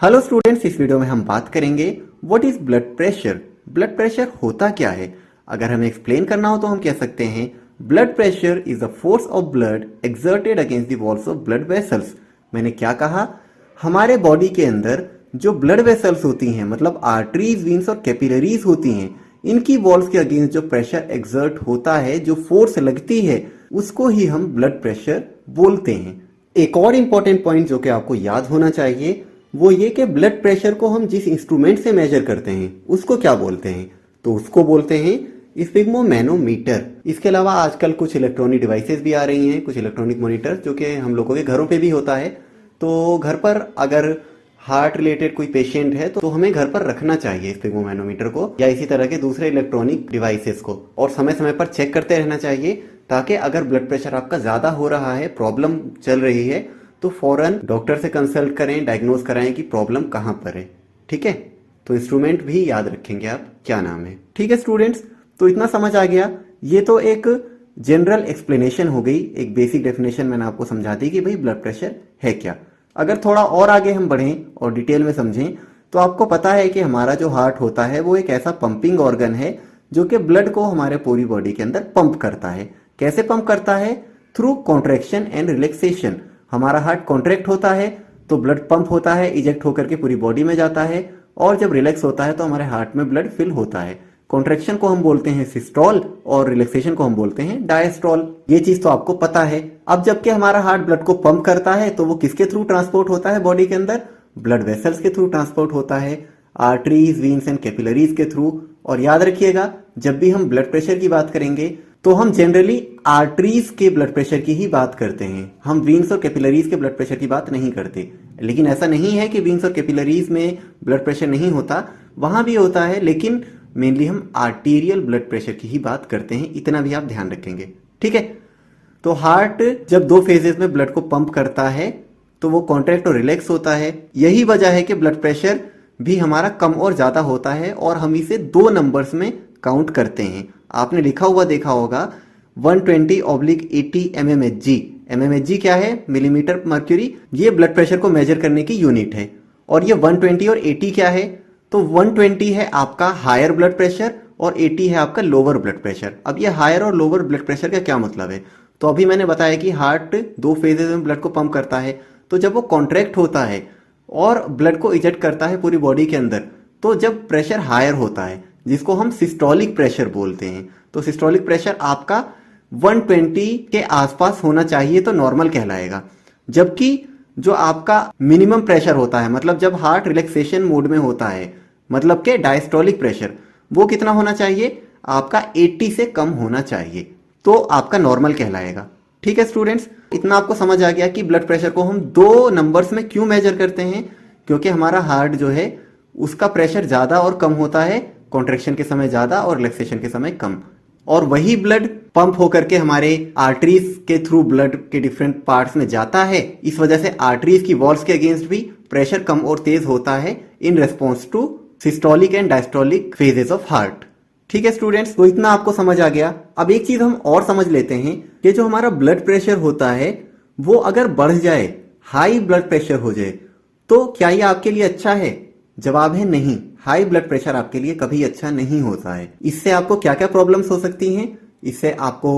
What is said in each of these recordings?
Hello students, इस video में हम बात करेंगे what is blood pressure. Blood pressure होता क्या है? अगर हमें एक्सप्लेन करना हो तो हम कह सकते हैं blood pressure is the force of blood exerted against the walls of blood vessels. मैंने क्या कहा? हमारे बॉडी के अंदर जो ब्लड वेसल्स होती हैं, मतलब आर्टरीज, वीन्स और कैपिलरीज होती हैं, इनकी वॉल्स के अगेंस्ट जो प्रेशर एक्सर्ट होता है, जो फोर्स लगती है, उसको ही हम ब्लड प्रेशर बोलते हैं। एक और इंपॉर्टेंट पॉइंट जो कि आपको याद होना चाहिए वो ये कि ब्लड प्रेशर को हम जिस इंस्ट्रूमेंट से मेजर करते हैं उसको क्या बोलते हैं? तो उसको बोलते हैं स्फिग्मोमैनोमीटर। इसके अलावा आजकल कुछ इलेक्ट्रॉनिक डिवाइसेस भी आ रही हैं, कुछ इलेक्ट्रॉनिक मॉनिटर, जो कि हम लोगों के घरों पे भी होता है। तो घर पर अगर हार्ट रिलेटेड कोई पेशेंट है तो हमें घर पर रखना चाहिए स्फिग्मोमैनोमीटर को, या इसी तरह के दूसरे इलेक्ट्रॉनिक डिवाइसेस को, और समय समय पर चेक करते रहना चाहिए, ताकि अगर ब्लड प्रेशर आपका ज़्यादा हो रहा है, प्रॉब्लम चल रही है, तो फौरन डॉक्टर से कंसल्ट करें, डायग्नोज कराएं कि प्रॉब्लम कहाँ पर है। ठीक है, तो इंस्ट्रूमेंट भी याद रखेंगे आप, क्या नाम है। ठीक है स्टूडेंट्स, तो इतना समझ आ गया। ये तो एक जनरल एक्सप्लेनेशन हो गई, एक बेसिक डेफिनेशन मैंने आपको समझा दी कि भाई ब्लड प्रेशर है क्या। अगर थोड़ा और आगे हम बढ़ें और डिटेल में समझें तो आपको पता है कि हमारा जो हार्ट होता है वो एक ऐसा पंपिंग ऑर्गन है जो कि ब्लड को हमारे पूरी बॉडी के अंदर पंप करता है। कैसे पंप करता है? Through contraction and relaxation. हमारा हार्ट कॉन्ट्रैक्ट होता है तो ब्लड पंप होता है, इजेक्ट होकर के पूरी बॉडी में जाता है, और जब रिलैक्स होता है तो हमारे हार्ट में ब्लड फिल होता है। कॉन्ट्रैक्शन को हम बोलते हैं सिस्टोल और रिलैक्सेशन को हम बोलते हैं डायस्टोल। ये चीज तो आपको पता है। अब जबकि हमारा हार्ट ब्लड को पंप करता है तो वो किसके थ्रू ट्रांसपोर्ट होता है बॉडी के अंदर? ब्लड वेसल्स के थ्रू ट्रांसपोर्ट होता है, आर्टरीज, वीन्स एंड कैपिलरीज के थ्रू। और याद रखिएगा, जब भी हम ब्लड प्रेशर की बात करेंगे तो हम जनरली आर्टरीज के ब्लड प्रेशर की ही बात करते हैं, हम वीन्स और कैपिलरीज के ब्लड प्रेशर की बात नहीं करते। लेकिन ऐसा नहीं है कि वीन्स और कैपिलरीज में ब्लड प्रेशर नहीं होता, वहां भी होता है, लेकिन मेनली हम आर्टीरियल ब्लड प्रेशर की ही बात करते हैं। इतना भी आप ध्यान रखेंगे। ठीक है, तो हार्ट जब दो फेजेस में ब्लड को पंप करता है तो वो कॉन्ट्रैक्ट और रिलैक्स होता है। यही वजह है कि ब्लड प्रेशर भी हमारा कम और ज्यादा होता है, और हम इसे 2 नंबर्स में काउंट करते हैं। आपने लिखा हुआ देखा होगा 120/80 mmHg। mmHg क्या है? Millimetre mercury. ये ब्लड प्रेशर को मेजर करने की यूनिट है। और ये 120 और 80 क्या है? तो 120 है आपका हायर ब्लड प्रेशर और 80 है आपका लोअर ब्लड प्रेशर। अब ये हायर और लोअर ब्लड प्रेशर का क्या मतलब है? तो अभी मैंने बताया कि हार्ट 2 फेजेस में ब्लड को पंप करता है, तो जब वो कॉन्ट्रैक्ट होता है और ब्लड को इजेक्ट करता है पूरी बॉडी के अंदर, तो जब प्रेशर हायर होता है, जिसको हम सिस्टोलिक प्रेशर बोलते हैं, तो सिस्टोलिक प्रेशर आपका 120 के आसपास होना चाहिए तो नॉर्मल कहलाएगा। जबकि जो आपका मिनिमम प्रेशर होता है, मतलब जब हार्ट रिलैक्सेशन मोड में होता है, मतलब के डायस्टोलिक प्रेशर, वो कितना होना चाहिए? आपका 80 से कम होना चाहिए, तो आपका नॉर्मल कहलाएगा। ठीक है स्टूडेंट्स, इतना आपको समझ आ गया कि ब्लड प्रेशर को हम 2 नंबर्स में क्यों मेजर करते हैं। क्योंकि हमारा हार्ट जो है उसका प्रेशर ज्यादा और कम होता है, कॉन्ट्रैक्शन के समय ज्यादा और रिलैक्सेशन के समय कम, और वही ब्लड पंप होकर के हमारे आर्टरीज के थ्रू ब्लड के डिफरेंट पार्ट्स में जाता है। इस वजह से आर्टरीज की वॉल्स के अगेंस्ट भी प्रेशर कम और तेज होता है in response to systolic and diastolic phases of heart. ठीक है स्टूडेंट्स, तो इतना आपको समझ आ गया। अब एक चीज हम और समझ लेते हैं कि जो हमारा ब्लड प्रेशर होता है वो अगर बढ़ जाए, हाई ब्लड प्रेशर हो जाए, तो क्या ये आपके लिए अच्छा है? जवाब है नहीं। हाई ब्लड प्रेशर आपके लिए कभी अच्छा नहीं होता है। इससे आपको क्या क्या प्रॉब्लम्स हो सकती हैं? इससे आपको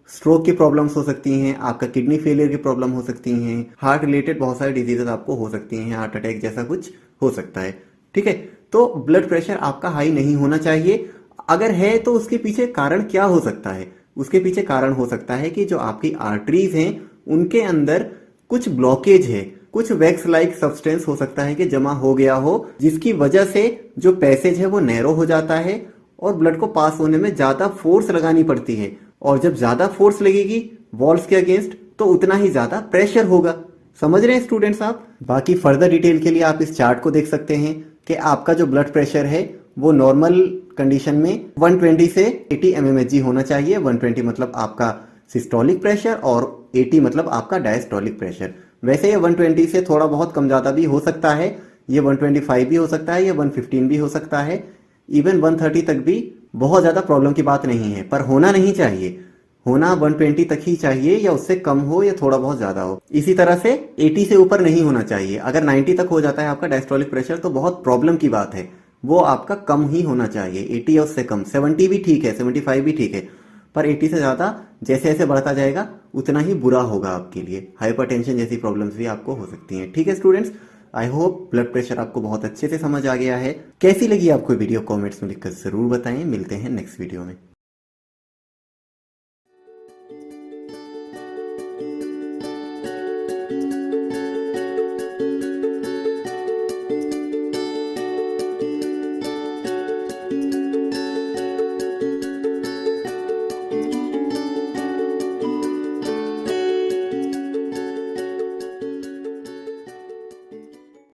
स्ट्रोक की प्रॉब्लम्स हो सकती हैं, आपका किडनी फेलियर की प्रॉब्लम हो सकती हैं, हार्ट रिलेटेड बहुत सारी डिजीजेस आपको हो सकती हैं, हार्ट अटैक जैसा कुछ हो सकता है। ठीक है, तो ब्लड प्रेशर आपका हाई नहीं होना चाहिए। अगर है तो उसके पीछे कारण क्या हो सकता है? उसके पीछे कारण हो सकता है कि जो आपकी आर्टरीज हैं उनके अंदर कुछ ब्लॉकेज है, कुछ वैक्स लाइक सब्सटेंस हो सकता है कि जमा हो गया हो, जिसकी वजह से जो पैसेज है वो नैरो हो जाता है और ब्लड को पास होने में ज्यादा फोर्स लगानी पड़ती है। और जब ज्यादा फोर्स लगेगी वॉल्स के अगेंस्ट तो उतना ही ज्यादा प्रेशर होगा। समझ रहे हैं स्टूडेंट्स आप? बाकी फर्दर डिटेल के लिए आप इस चार्ट को देख सकते हैं कि आपका जो ब्लड प्रेशर है वो नॉर्मल कंडीशन में 120 से 80 mmHg होना चाहिए। 120 मतलब आपका सिस्टोलिक प्रेशर और 80 मतलब आपका डायस्टोलिक प्रेशर। वैसे ये 120 से थोड़ा बहुत कम ज्यादा भी हो सकता है, ये 125 भी हो सकता है, ये 115 भी हो सकता है, इवन 130 तक भी बहुत ज्यादा प्रॉब्लम की बात नहीं है, पर होना नहीं चाहिए। होना 120 तक ही चाहिए, या उससे कम हो या थोड़ा बहुत ज्यादा हो। इसी तरह से 80 से ऊपर नहीं होना चाहिए। अगर 90 तक हो जाता है आपका डायस्टोलिक प्रेशर तो बहुत प्रॉब्लम की बात है, वो आपका कम ही होना चाहिए। 80 या उससे कम, 70 भी ठीक है, 75 भी ठीक है, पर 80 से ज़्यादा जैसे जैसे बढ़ता जाएगा उतना ही बुरा होगा आपके लिए। हाइपरटेंशन जैसी प्रॉब्लम्स भी आपको हो सकती हैं। ठीक है students, I hope blood pressure आपको बहुत अच्छे से समझ आ गया है। कैसी लगी आपको वीडियो कमेंट्स में लिखकर ज़रूर बताएं। मिलते हैं नेक्स्ट वीडियो में।